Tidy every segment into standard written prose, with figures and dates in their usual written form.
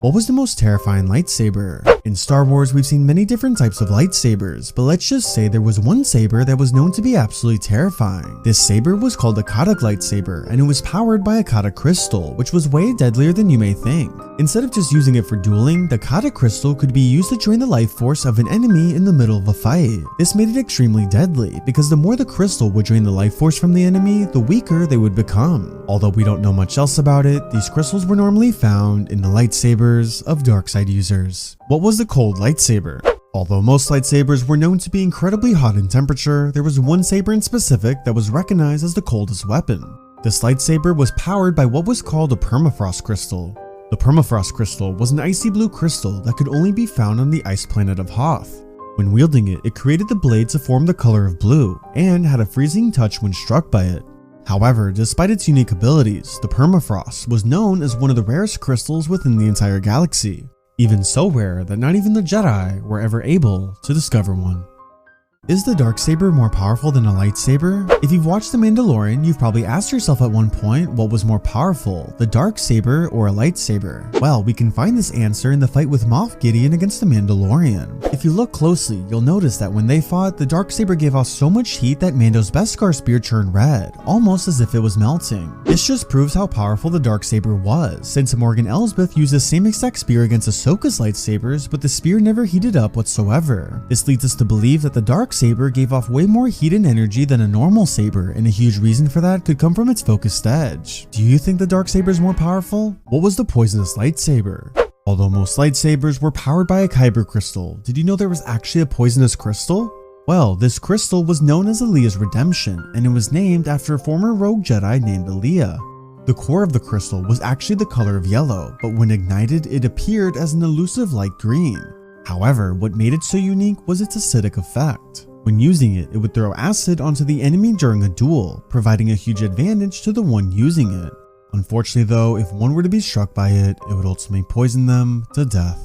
What was the most terrifying lightsaber? In Star Wars, we've seen many different types of lightsabers, but let's just say there was one saber that was known to be absolutely terrifying. This saber was called a COLD Lightsaber, and it was powered by a COLD crystal, which was way deadlier than you may think. Instead of just using it for dueling, the COLD crystal could be used to drain the life force of an enemy in the middle of a fight. This made it extremely deadly, because the more the crystal would drain the life force from the enemy, the weaker they would become. Although we don't know much else about it, these crystals were normally found in the lightsabers of dark side users. What was the COLD Lightsaber? Although most lightsabers were known to be incredibly hot in temperature, there was one saber in specific that was recognized as the coldest weapon. This lightsaber was powered by what was called a permafrost crystal. The permafrost crystal was an icy blue crystal that could only be found on the ice planet of Hoth. When wielding it, it created the blade to form the color of blue and had a freezing touch when struck by it. However, despite its unique abilities, the permafrost was known as one of the rarest crystals within the entire galaxy, even so rare that not even the Jedi were ever able to discover one. Is the Darksaber more powerful than a lightsaber? If you've watched The Mandalorian, you've probably asked yourself at one point what was more powerful, the Darksaber or a lightsaber? Well, we can find this answer in the fight with Moff Gideon against the Mandalorian. If you look closely, you'll notice that when they fought, the Darksaber gave off so much heat that Mando's Beskar spear turned red, almost as if it was melting. This just proves how powerful the Darksaber was, since Morgan Elsbeth used the same exact spear against Ahsoka's lightsabers, but the spear never heated up whatsoever. This leads us to believe that the Darksaber gave off way more heat and energy than a normal saber, and a huge reason for that could come from its focused edge. Do you think the Darksaber is more powerful? What was the Poisonous Lightsaber? Although most lightsabers were powered by a kyber crystal, did you know there was actually a poisonous crystal? Well, this crystal was known as Alea's Redemption, and it was named after a former rogue Jedi named Alea. The core of the crystal was actually the color of yellow, but when ignited, it appeared as an elusive light green. However, what made it so unique was its acidic effect. When using it, it would throw acid onto the enemy during a duel, providing a huge advantage to the one using it. Unfortunately though, if one were to be struck by it, it would ultimately poison them to death.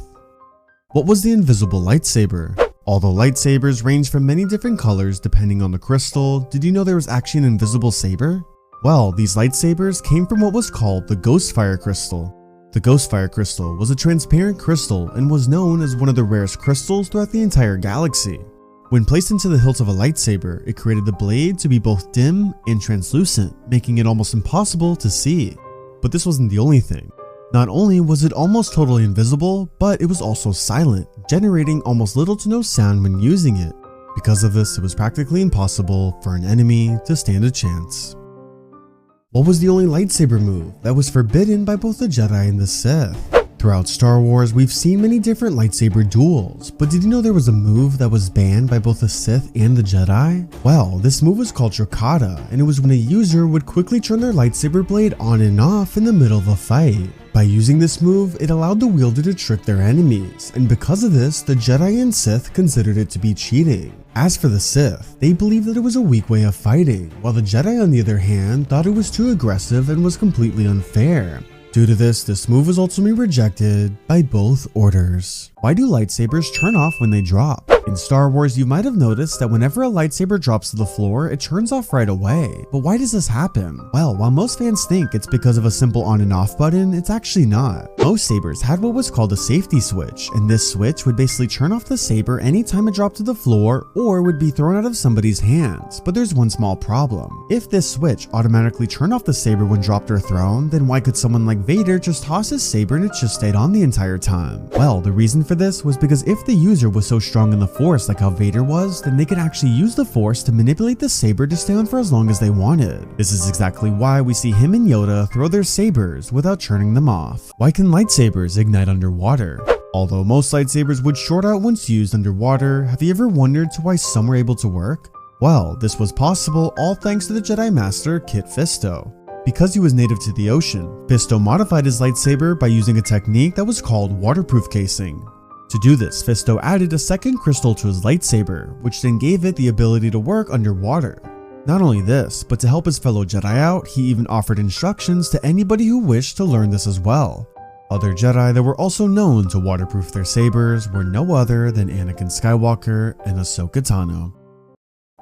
What was the Invisible Lightsaber? Although lightsabers range from many different colors depending on the crystal, did you know there was actually an invisible saber? Well, these lightsabers came from what was called the Ghostfire Crystal. The Ghostfire Crystal was a transparent crystal and was known as one of the rarest crystals throughout the entire galaxy. When placed into the hilt of a lightsaber, it created the blade to be both dim and translucent, making it almost impossible to see. But this wasn't the only thing. Not only was it almost totally invisible, but it was also silent, generating almost little to no sound when using it. Because of this, it was practically impossible for an enemy to stand a chance. What was the only lightsaber move that was forbidden by both the Jedi and the Sith? Throughout Star Wars, we've seen many different lightsaber duels, but did you know there was a move that was banned by both the Sith and the Jedi? Well, this move was called Dracada, and it was when a user would quickly turn their lightsaber blade on and off in the middle of a fight. By using this move, it allowed the wielder to trick their enemies, and because of this, the Jedi and Sith considered it to be cheating. As for the Sith, they believed that it was a weak way of fighting, while the Jedi on the other hand thought it was too aggressive and was completely unfair. Due to this move was ultimately rejected by both orders. Why do lightsabers turn off when they drop? In Star Wars, you might have noticed that whenever a lightsaber drops to the floor, it turns off right away. But why does this happen? Well, while most fans think it's because of a simple on and off button, it's actually not. Most sabers had what was called a safety switch, and this switch would basically turn off the saber anytime it dropped to the floor or would be thrown out of somebody's hands. But there's one small problem. If this switch automatically turned off the saber when dropped or thrown, then why could someone like Vader just toss his saber and it just stayed on the entire time? Well, the reason for this was because if the user was so strong in the Force like how Vader was, then they could actually use the Force to manipulate the saber to stay on for as long as they wanted. This is exactly why we see him and Yoda throw their sabers without turning them off. Why can lightsabers ignite underwater? Although most lightsabers would short out once used underwater, have you ever wondered to why some were able to work? Well, this was possible all thanks to the Jedi Master Kit Fisto. Because he was native to the ocean, Fisto modified his lightsaber by using a technique that was called waterproof casing. To do this, Fisto added a second crystal to his lightsaber, which then gave it the ability to work underwater. Not only this, but to help his fellow Jedi out, he even offered instructions to anybody who wished to learn this as well. Other Jedi that were also known to waterproof their sabers were no other than Anakin Skywalker and Ahsoka Tano.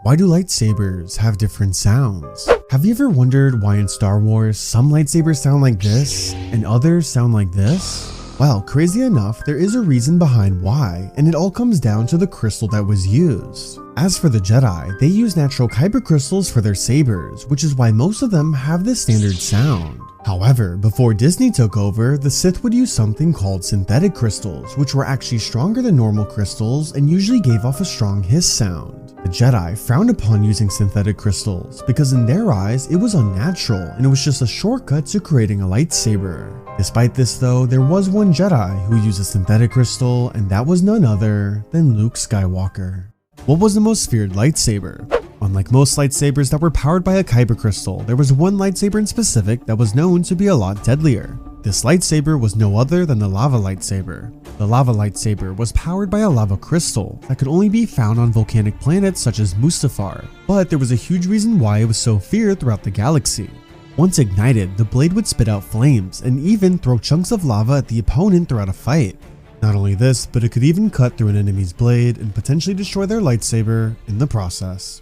Why do lightsabers have different sounds? Have you ever wondered why in Star Wars some lightsabers sound like this and others sound like this? Well, crazy enough, there is a reason behind why, and it all comes down to the crystal that was used. As for the Jedi, they use natural kyber crystals for their sabers, which is why most of them have this standard sound. However, before Disney took over, the Sith would use something called synthetic crystals, which were actually stronger than normal crystals and usually gave off a strong hiss sound. The Jedi frowned upon using synthetic crystals because in their eyes it was unnatural and it was just a shortcut to creating a lightsaber. Despite this though, there was one Jedi who used a synthetic crystal, and that was none other than Luke Skywalker. What was the most feared lightsaber? Unlike most lightsabers that were powered by a kyber crystal, there was one lightsaber in specific that was known to be a lot deadlier. This lightsaber was no other than the lava lightsaber. The lava lightsaber was powered by a lava crystal that could only be found on volcanic planets such as Mustafar, but there was a huge reason why it was so feared throughout the galaxy. Once ignited, the blade would spit out flames and even throw chunks of lava at the opponent throughout a fight. Not only this, but it could even cut through an enemy's blade and potentially destroy their lightsaber in the process.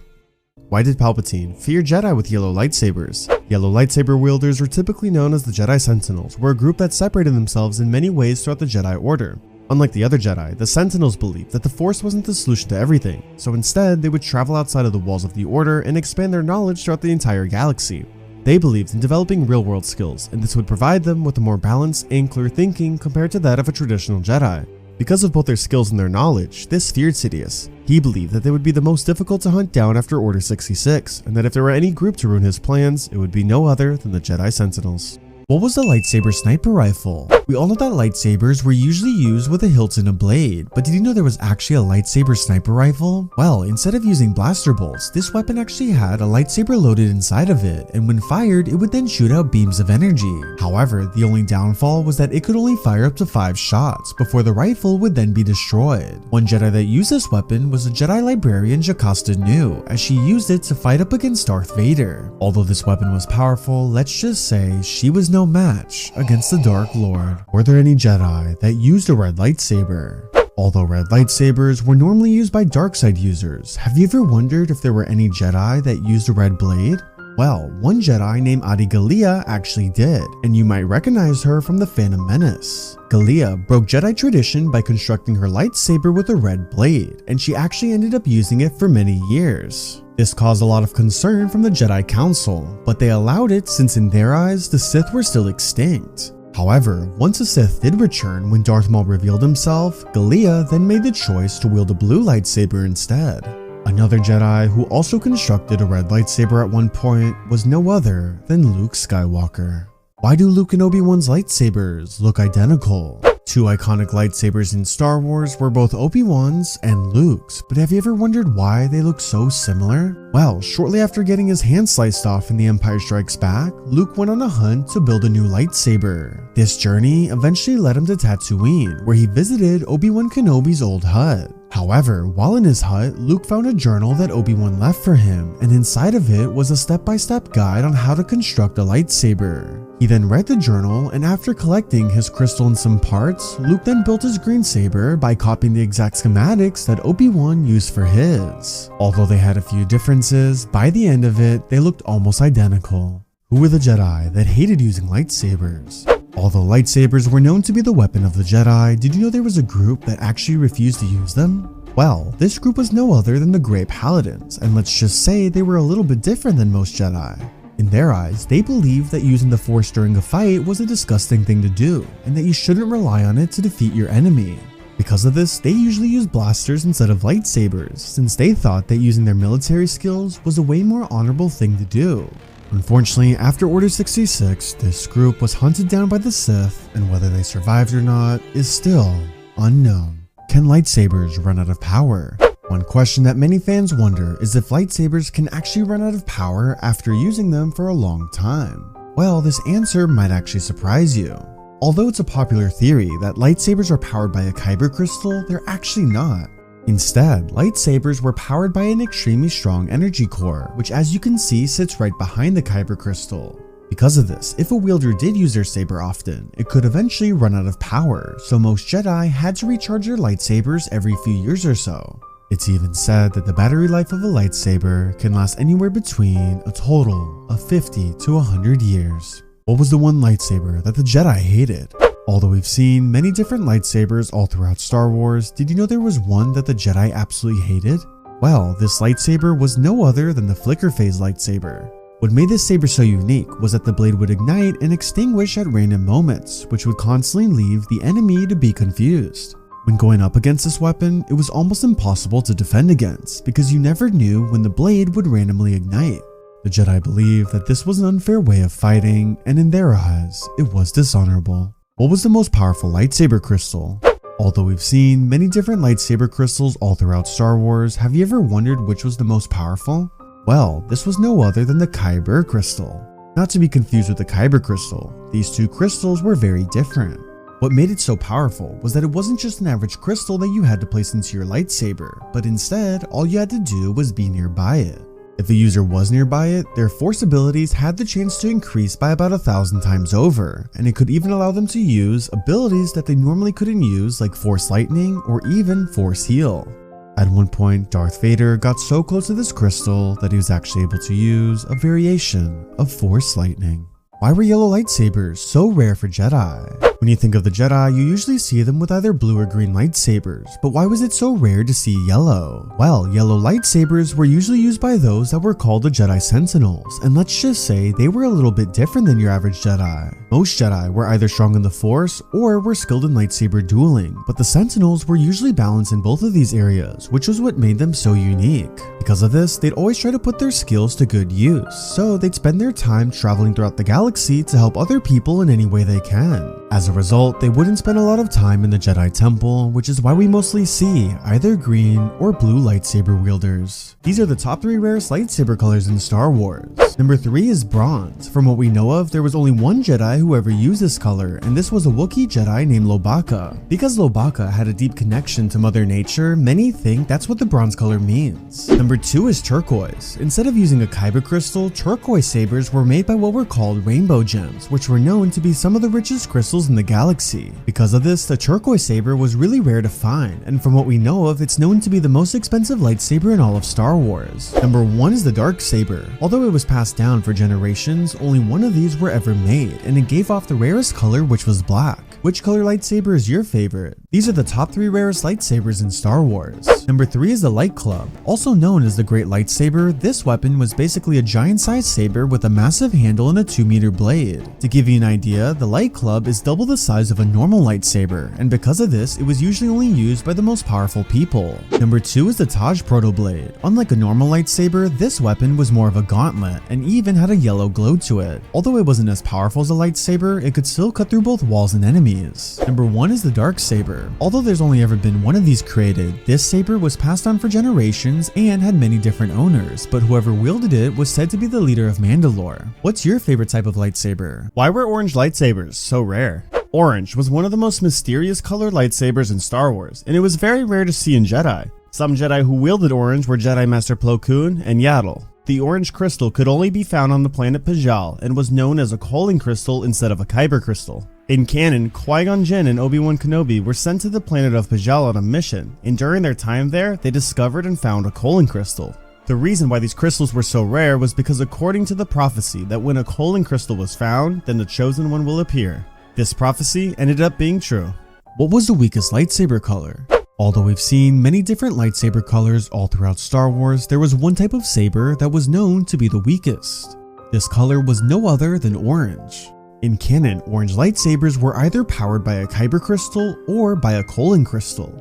Why did Palpatine fear Jedi with yellow lightsabers? Yellow lightsaber wielders were typically known as the Jedi Sentinels, were a group that separated themselves in many ways throughout the Jedi Order. Unlike the other Jedi, the Sentinels believed that the Force wasn't the solution to everything, so instead they would travel outside of the walls of the Order and expand their knowledge throughout the entire galaxy. They believed in developing real-world skills, and this would provide them with a more balanced and clear thinking compared to that of a traditional Jedi. Because of both their skills and their knowledge, this feared Sidious. He believed that they would be the most difficult to hunt down after Order 66, and that if there were any group to ruin his plans, it would be no other than the Jedi Sentinels. What was the lightsaber sniper rifle? We all know that lightsabers were usually used with a hilt and a blade, but did you know there was actually a lightsaber sniper rifle? Well, instead of using blaster bolts, this weapon actually had a lightsaber loaded inside of it, and when fired, it would then shoot out beams of energy. However, the only downfall was that it could only fire up to 5 shots before the rifle would then be destroyed. One Jedi that used this weapon was the Jedi librarian Jocasta Nu, as she used it to fight up against Darth Vader. Although this weapon was powerful, let's just say she was no match against the Dark Lord. Were there any Jedi that used a red lightsaber? Although red lightsabers were normally used by dark side users, have you ever wondered if there were any Jedi that used a red blade? Well, one Jedi named Adi Gallia actually did, and you might recognize her from the Phantom Menace. Gallia broke Jedi tradition by constructing her lightsaber with a red blade, and she actually ended up using it for many years. This caused a lot of concern from the Jedi Council, but they allowed it since in their eyes the Sith were still extinct. However, once a Sith did return when Darth Maul revealed himself, Gallia then made the choice to wield a blue lightsaber instead. Another Jedi who also constructed a red lightsaber at one point was no other than Luke Skywalker. Why do Luke and Obi-Wan's lightsabers look identical? Two iconic lightsabers in Star Wars were both Obi-Wan's and Luke's, but have you ever wondered why they look so similar? Well, shortly after getting his hand sliced off in The Empire Strikes Back, Luke went on a hunt to build a new lightsaber. This journey eventually led him to Tatooine, where he visited Obi-Wan Kenobi's old hut. However, while in his hut, Luke found a journal that Obi-Wan left for him, and inside of it was a step-by-step guide on how to construct a lightsaber. He then read the journal, and after collecting his crystal and some parts, Luke then built his green saber by copying the exact schematics that Obi-Wan used for his. Although they had a few differences, by the end of it, they looked almost identical. Who were the Jedi that hated using lightsabers? Although lightsabers were known to be the weapon of the Jedi, did you know there was a group that actually refused to use them? Well, this group was no other than the Grey Paladins, and let's just say they were a little bit different than most Jedi. In their eyes, they believed that using the Force during a fight was a disgusting thing to do, and that you shouldn't rely on it to defeat your enemy. Because of this, they usually used blasters instead of lightsabers, since they thought that using their military skills was a way more honorable thing to do. Unfortunately, after Order 66, this group was hunted down by the Sith, and whether they survived or not is still unknown. Can lightsabers run out of power? One question that many fans wonder is if lightsabers can actually run out of power after using them for a long time. Well, this answer might actually surprise you. Although it's a popular theory that lightsabers are powered by a kyber crystal, they're actually not. Instead, lightsabers were powered by an extremely strong energy core, which as you can see sits right behind the kyber crystal. Because of this, if a wielder did use their saber often, it could eventually run out of power, so most Jedi had to recharge their lightsabers every few years or so. It's even said that the battery life of a lightsaber can last anywhere between a total of 50 to 100 years. What was the one lightsaber that the Jedi hated? Although we've seen many different lightsabers all throughout Star Wars, did you know there was one that the Jedi absolutely hated? Well, this lightsaber was no other than the flicker phase lightsaber. What made this saber so unique was that the blade would ignite and extinguish at random moments, which would constantly leave the enemy to be confused. When going up against this weapon, it was almost impossible to defend against because you never knew when the blade would randomly ignite. The Jedi believed that this was an unfair way of fighting, and in their eyes, it was dishonorable. What was the most powerful lightsaber crystal? Although we've seen many different lightsaber crystals all throughout Star Wars, have you ever wondered which was the most powerful? Well, this was no other than the Kyber crystal. Not to be confused with the Kyber crystal, these two crystals were very different. What made it so powerful was that it wasn't just an average crystal that you had to place into your lightsaber, but instead, all you had to do was be nearby it. If a user was nearby it, their force abilities had the chance to increase by about 1,000 times over, and it could even allow them to use abilities that they normally couldn't use, like Force Lightning or even Force Heal. At one point, Darth Vader got so close to this crystal that he was actually able to use a variation of Force Lightning. Why were yellow lightsabers so rare for Jedi? When you think of the Jedi, you usually see them with either blue or green lightsabers, but why was it so rare to see yellow? Well, yellow lightsabers were usually used by those that were called the Jedi Sentinels, and let's just say they were a little bit different than your average Jedi. Most Jedi were either strong in the Force or were skilled in lightsaber dueling, but the Sentinels were usually balanced in both of these areas, which was what made them so unique. Because of this, they'd always try to put their skills to good use, so they'd spend their time traveling throughout the galaxy to help other people in any way they can. As a result, they wouldn't spend a lot of time in the Jedi Temple, which is why we mostly see either green or blue lightsaber wielders. These are the top 3 rarest lightsaber colors in Star Wars. Number 3 is bronze. From what we know of, there was only one Jedi who ever used this color, and this was a Wookiee Jedi named Lobaka. Because Lobaka had a deep connection to Mother Nature, many think that's what the bronze color means. Number 2 is turquoise. Instead of using a kyber crystal, turquoise sabers were made by what were called rainbow gems, which were known to be some of the richest crystals in the galaxy. Because of this, the turquoise saber was really rare to find, and from what we know of, it's known to be the most expensive lightsaber in all of Star Wars. Number 1 is the Darksaber. Although it was passed down for generations, only one of these were ever made, and it gave off the rarest color, which was black. Which color lightsaber is your favorite? These are the top 3 rarest lightsabers in Star Wars. Number 3 is the Light Club. Also known as the Great Lightsaber, this weapon was basically a giant-sized saber with a massive handle and a 2-meter blade. To give you an idea, the Light Club is double the size of a normal lightsaber, and because of this, it was usually only used by the most powerful people. Number 2 is the Taj Proto Blade. Unlike a normal lightsaber, this weapon was more of a gauntlet, and even had a yellow glow to it. Although it wasn't as powerful as a lightsaber, it could still cut through both walls and enemies. Number 1 is the Darksaber. Although there's only ever been one of these created, this saber was passed on for generations and had many different owners, but whoever wielded it was said to be the leader of Mandalore. What's your favorite type of lightsaber? Why were orange lightsabers so rare? Orange was one of the most mysterious colored lightsabers in Star Wars, and it was very rare to see in Jedi. Some Jedi who wielded orange were Jedi Master Plo Koon and Yaddle. The orange crystal could only be found on the planet Pajal and was known as a calling crystal instead of a kyber crystal. In canon, Qui-Gon Jinn and Obi-Wan Kenobi were sent to the planet of Pajal on a mission, and during their time there, they discovered and found a calling crystal. The reason why these crystals were so rare was because according to the prophecy that when a calling crystal was found, then the chosen one will appear. This prophecy ended up being true. What was the weakest lightsaber color? Although we've seen many different lightsaber colors all throughout Star Wars, there was one type of saber that was known to be the weakest. This color was no other than orange. In canon, orange lightsabers were either powered by a kyber crystal or by a calling crystal.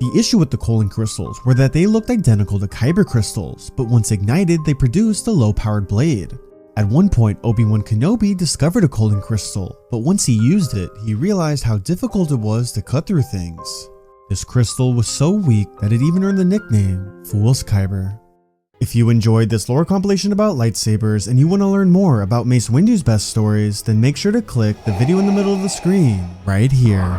The issue with the calling crystals were that they looked identical to kyber crystals, but once ignited, they produced a low-powered blade. At one point, Obi-Wan Kenobi discovered a calling crystal, but once he used it, he realized how difficult it was to cut through things. This crystal was so weak that it even earned the nickname Fool's Kyber. If you enjoyed this lore compilation about lightsabers and you want to learn more about Mace Windu's best stories, then make sure to click the video in the middle of the screen right here.